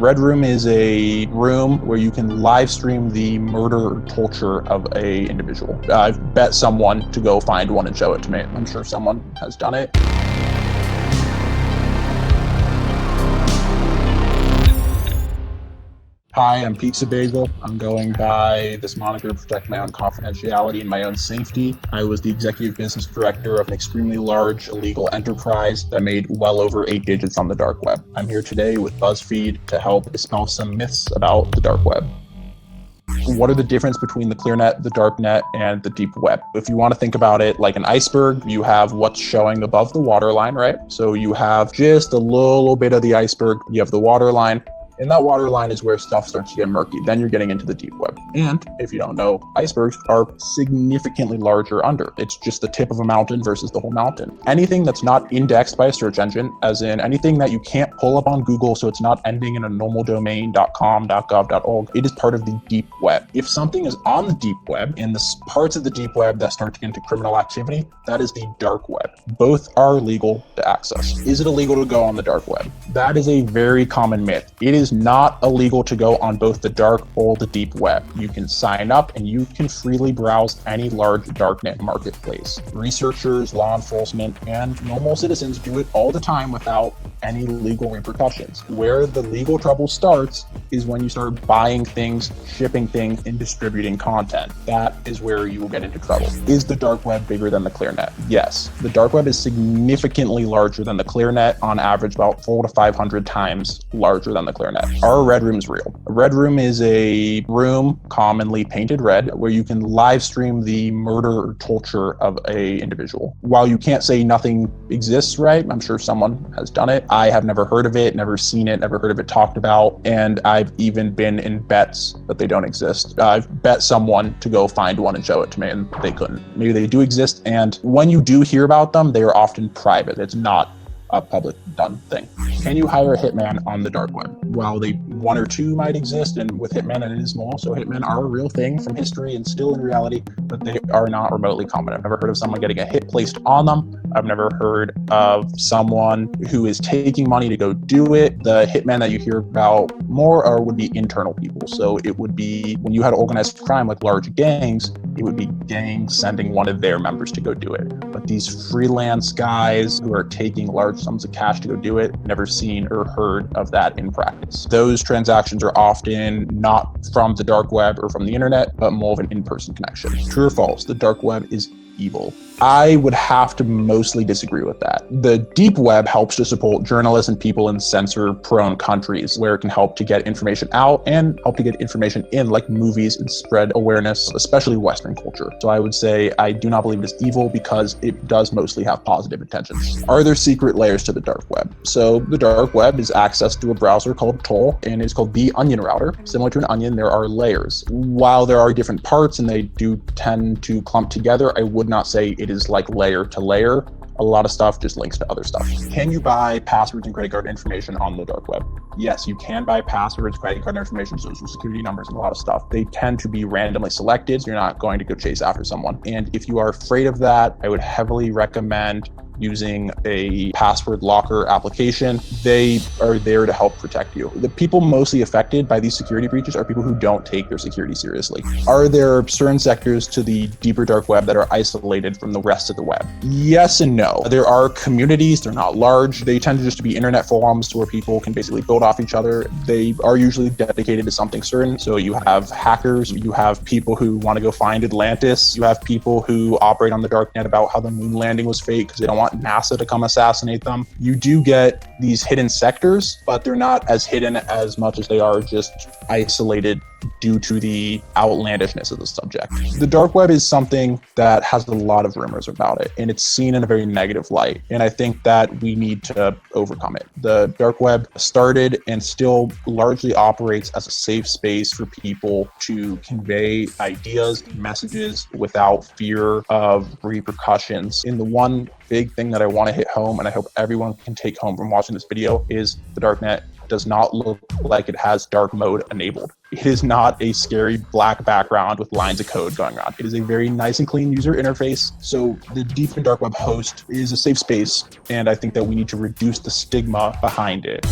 Red Room is a room where you can live stream the murder or torture of a individual. I've bet someone to go find one and show it to me. I'm sure someone has done it. Hi, I'm Pizza Bagel. I'm going by this moniker to protect my own confidentiality and my own safety. I was the executive business director of an extremely large illegal enterprise that made well over 8 digits on the dark web. I'm here today with BuzzFeed to help dispel some myths about the dark web. What are the difference between the clear net, the dark net, and the deep web? If you want to think about it like an iceberg, you have what's showing above the waterline, right? So you have just a little bit of the iceberg, you have the waterline. And that water line is where stuff starts to get murky. Then you're getting into the deep web. And if you don't know, icebergs are significantly larger under. It's just the tip of a mountain versus the whole mountain. Anything that's not indexed by a search engine, as in anything that you can't pull up on Google, so it's not ending in a normal domain, .com, .gov, .org, it is part of the deep web. If something is on the deep web, and the parts of the deep web that start to get into criminal activity, that is the dark web. Both are legal to access. Is it illegal to go on the dark web? That is a very common myth. It is not illegal to go on both the dark or the deep web. You can sign up and you can freely browse any large darknet marketplace. Researchers, law enforcement, and normal citizens do it all the time without any legal repercussions. Where the legal trouble starts is when you start buying things, shipping things, and distributing content. That is where you will get into trouble. Is the dark web bigger than the clear net? Yes. The dark web is significantly larger than the clear net, on average about 400 to 500 times larger than the clear net. Are red rooms real? A red room is a room commonly painted red where you can live stream the murder or torture of a individual. While you can't say nothing exists, right? I'm sure someone has done it. I have never heard of it, never seen it, never heard of it talked about, and I've even been in bets that they don't exist. I've bet someone to go find one and show it to me, and they couldn't. Maybe they do exist, and when you do hear about them, they are often private. It's not a public done thing. Can you hire a hitman on the dark web? While they one or two might exist, and with hitmen it is more, so hitmen are a real thing from history and still in reality, but they are not remotely common. I've never heard of someone getting a hit placed on them. I've never heard of someone who is taking money to go do it. The hitmen that you hear about more would be internal people. So it would be when you had organized crime like large gangs, it would be gangs sending one of their members to go do it. But these freelance guys who are taking large sums of cash to go do it, never seen or heard of that in practice. Those transactions are often not from the dark web or from the internet, but more of an in-person connection. True or false, the dark web is evil? I would have to mostly disagree with that. The deep web helps to support journalists and people in censor-prone countries, where it can help to get information out and help to get information in, like movies, and spread awareness, especially Western culture. So I would say I do not believe it is evil because it does mostly have positive intentions. Are there secret layers to the dark web? So the dark web is accessed through a browser called Tor, and it's called the onion router. Similar to an onion, there are layers. While there are different parts and they do tend to clump together, I would not say it is like layer to layer. A lot of stuff just links to other stuff. Can you buy passwords and credit card information on the dark web? Yes, you can buy passwords, credit card information, social security numbers, and a lot of stuff. They tend to be randomly selected, so you're not going to go chase after someone. And if you are afraid of that, I would heavily recommend using a password locker application. They are there to help protect you. The people mostly affected by these security breaches are people who don't take their security seriously. Are there certain sectors to the deeper dark web that are isolated from the rest of the web? Yes and no. There are communities, they're not large. They tend to just be internet forums where people can basically build off each other. They are usually dedicated to something certain. So you have hackers, you have people who want to go find Atlantis, you have people who operate on the dark net about how the moon landing was fake because they don't want NASA to come assassinate them. You do get these hidden sectors, but they're not as hidden as much as they are just isolated due to the outlandishness of the subject. The dark web is something that has a lot of rumors about it, and it's seen in a very negative light. And I think that we need to overcome it. The dark web started and still largely operates as a safe space for people to convey ideas, messages without fear of repercussions. And the one big thing that I want to hit home, and I hope everyone can take home from watching this video, is the darknet does not look like it has dark mode enabled. It is not a scary black background with lines of code going on. It is a very nice and clean user interface. So the deep and dark web host is a safe space, and I think that we need to reduce the stigma behind it.